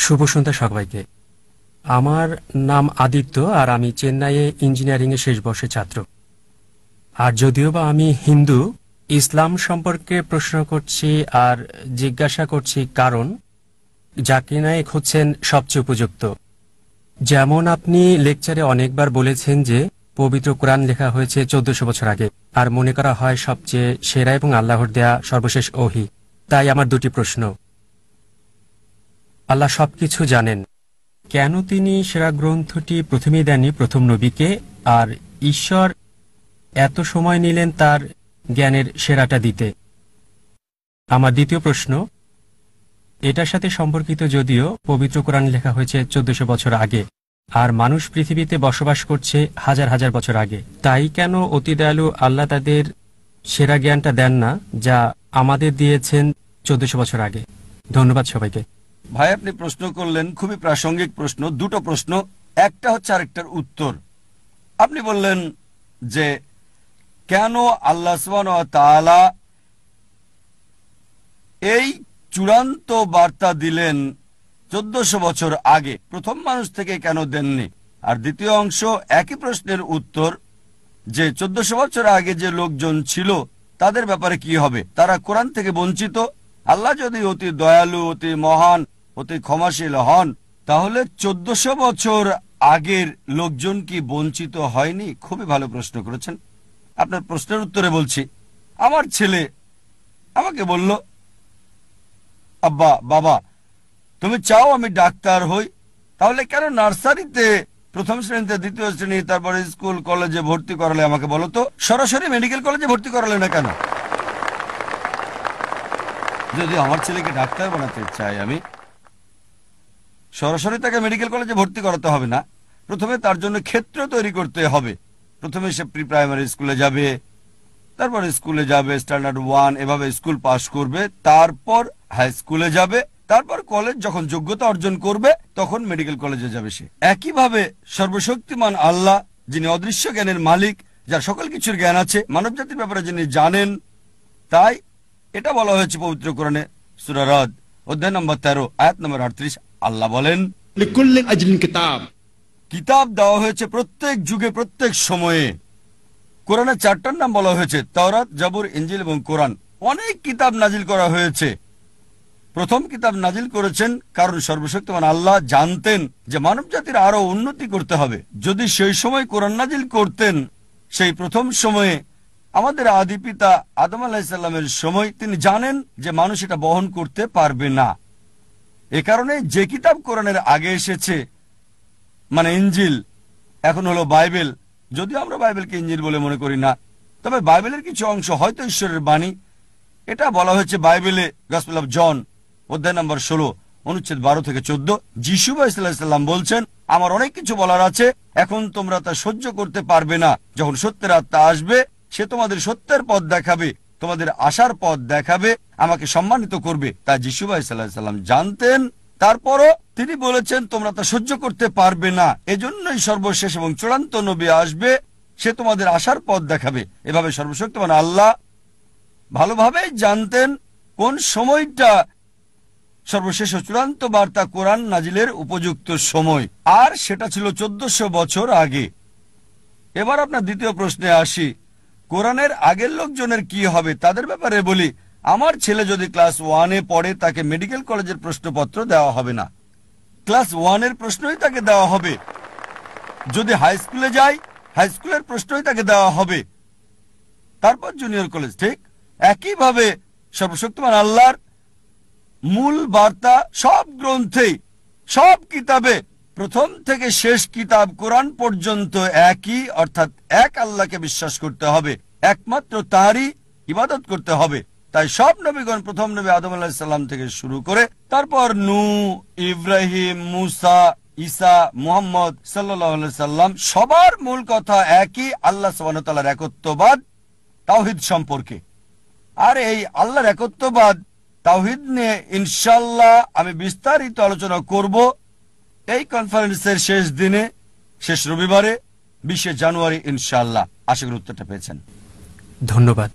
শুভ সন্ধ্যা সবাইকে। আমার নাম আদিত্য, আর আমি চেন্নাইয়ে ইঞ্জিনিয়ারিংয়ে শেষ বর্ষের ছাত্র। আর যদিও বা আমি হিন্দু, ইসলাম সম্পর্কে প্রশ্ন করছি আর জিজ্ঞাসা করছি কারণ জাকির নায়েক হচ্ছেন সবচেয়ে উপযুক্ত। যেমন আপনি লেকচারে অনেকবার বলেছেন যে পবিত্র কোরআন লেখা হয়েছে 1400 বছর আগে, আর মনে করা হয় সবচেয়ে সেরা এবং আল্লাহর দেয়া সর্বশেষ ওহী। তাই আমার দুটি প্রশ্ন। আল্লাহ সবকিছু জানেন, কেন তিনি সেরা গ্রন্থটি প্রথমেই দেননি প্রথম নবীকে, আর ঈশ্বর এত সময় নিলেন তার জ্ঞানের সেরাটা দিতে? আমার দ্বিতীয় প্রশ্ন এটার সাথে সম্পর্কিত, যদিও পবিত্র কোরআন লেখা হয়েছে 1400 বছর আগে আর মানুষ পৃথিবীতে বসবাস করছে হাজার হাজার বছর আগে, তাই কেন অতি দয়ালু আল্লাহ তাদের সেরা জ্ঞানটা দেন না যা আমাদের দিয়েছেন 1400 বছর আগে? ধন্যবাদ সবাইকে। ভাই, আপনি প্রশ্ন করলেন খুবই প্রাসঙ্গিক প্রশ্ন, দুটো প্রশ্ন, একটা হচ্ছে আরেকটার উত্তর। আপনি বললেন যে কেন আল্লাহ সুবহানাহু ওয়া তাআলা এই চূড়ান্ত বার্তা দিলেন 1400 বছর আগে, প্রথম মানুষ থেকে কেন দেননি? আর দ্বিতীয় অংশ একই প্রশ্নের উত্তর, যে 1400 বছর আগে যে লোকজন ছিল তাদের ব্যাপারে কি হবে? তারা কোরআন থেকে বঞ্চিত। আল্লাহ যদি অতি দয়ালু, অতি মহান, অতি ক্ষমাশীল হন, তাহলে 1400 বছর আগের লোকজন কি বঞ্চিত হয়নি? খুবই ভালো প্রশ্ন করেছেন। আপনার প্রশ্নের উত্তরে বলছি, আমার ছেলে আমাকে বলল, আব্বা, বাবা, তুমি চাও আমি ডাক্তার হই, তাহলে কেন নার্সারিতে প্রথম শ্রেণীতে, দ্বিতীয় শ্রেণী, তারপরে স্কুল কলেজে ভর্তি করালে আমাকে বলো তো? সরাসরি মেডিকেল কলেজে ভর্তি করালে না কেন? যদি আমার ছেলেকে ডাক্তার বানাতে চাই, আমি সরাসরি তাকে মেডিকেল কলেজে ভর্তি করাতে হবে না। প্রথমে তার জন্য ক্ষেত্র তৈরি করতে হবে। প্রথমে সে প্রি প্রাইমারি স্কুলে যাবে, তারপর স্কুলে যাবে স্ট্যান্ডার্ড 1, এভাবে স্কুল পাস করবে, তারপর হাই স্কুলে যাবে, তারপর কলেজ যখন যোগ্যতা অর্জন করবে তখন মেডিকেল কলেজে যাবে সে। একইভাবে সর্বশক্তিমান আল্লাহ, যিনি অদৃশ্য জ্ঞানের মালিক, যার সকল কিছুর জ্ঞান আছে, মানব জাতির ব্যাপারে যিনি জানেন, তাই এটা বলা হয়েছে পবিত্র কোরআনে সূরা রাদ অধ্যায় নম্বর 13 আয়াত নম্বর 38। আল্লাহ বলেন, লিকুল্লি আজলিন কিতাব, কিতাব দেওয়া হয়েছে প্রত্যেক যুগে, প্রত্যেক সময়ে। কোরআনে 4টার নাম বলা হয়েছে, তাওরাত, জাবুর, ইনজিল এবং কোরআন। অনেক কিতাব নাজিল করা হয়েছে। প্রথম কিতাব নাজিল করেছেন কারণ সর্বশক্তিমান আল্লাহ জানতেন যে মানব জাতির আরো উন্নতি করতে হবে। যদি সেই সময় কোরআন নাজিল করতেন, সেই প্রথম সময়ে আমাদের আদি পিতা আদম আলাইহিস সালামের সময়, তিনি জানেন যে মানুষ এটা বহন করতে পারবে না। এ কারণে যে কিতাব কোরআনের আগে এসেছে, মানে ইনজিল, এখন হলো বাইবেল, যদিও আমরা বাইবেলকে ইনজিল বলে মনে করি না, তবে বাইবেলের কিছু অংশ হয়তো ঈশ্বরের বাণী। এটা বলা হয়েছে বাইবেলে গসপেল অফ জন অধ্যায় নম্বর 16 অনুচ্ছেদ 12 থেকে 14। যিশু আলাইহিস বলছেন, আমার অনেক কিছু বলার আছে, এখন তোমরা তা সহ্য করতে পারবে না। যখন সত্যের আত্মা আসবে, সে তোমাদের সত্যের পথ দেখাবে, তোমাদের আশার পথ দেখাবে, আমাকে সম্মানিত করবে। তাই যিশু আলাইহিস জানতেন, তারপরও তিনি বলেছেন তোমরা তা সহ্য করতে পারবে না, এজন্যই সর্বশেষ এবং চূড়ান্ত নবী আসবে, সে তোমাদের আশার পথ দেখাবে। এভাবে সর্বশক্তিমান আল্লাহ ভালোভাবেই জানতেন কোন সময়টা সর্বশেষ ও চূড়ান্ত বার্তা কোরআন নাজিলের উপযুক্ত সময়, আর সেটা ছিল 1400 বছর আগে। এবার আপনার দ্বিতীয় প্রশ্নে আসি, কোরআনের আগের লোকজনের কি হবে? তাদের ব্যাপারে বলি, আমার ছেলে যদি ক্লাস 1-এ পড়ে, তাকে মেডিকেল কলেজের প্রশ্নপত্র দেওয়া হবে না, ক্লাস 1-এর প্রশ্নই তাকে দেওয়া হবে। যদি হাই স্কুলে যায়, হাই স্কুলের প্রশ্নই তাকে দেওয়া হবে, তারপর জুনিয়র কলেজ। ঠিক একইভাবে সর্বশক্তিমান আল্লাহর মূল বার্তা সব গ্রন্থেই, সব কিতাবে, প্রথম থেকে শেষ কিতাব কোরআন পর্যন্ত একই, অর্থাৎ এক আল্লাহকে বিশ্বাস করতে হবে, একমাত্র তারই ইবাদত করতে হবে। তাই সব নবীগণ, প্রথম নবী আদম আলাইহিস সালাম থেকে শুরু করে তারপর নূহ, ইব্রাহিম, মুসা, ঈসা, মুহাম্মদ সাল্লাল্লাহু আলাইহি সাল্লাম, সবার মূল কথা একই, আল্লাহ সুবহানাহু ওয়া তাআলার একত্ববাদ, তাওহীদ সম্পর্কে। আর এই আল্লাহর একত্ববাদ, তাওহীদ নিয়ে ইনশাআল্লাহ আমি বিস্তারিত আলোচনা করব এই কনফারেন্সের শেষ দিনে, শেষ রবিবারে, 20 জানুয়ারি ইনশাআল্লাহ। আশা করি উত্তরটা পেয়েছেন। ধন্যবাদ।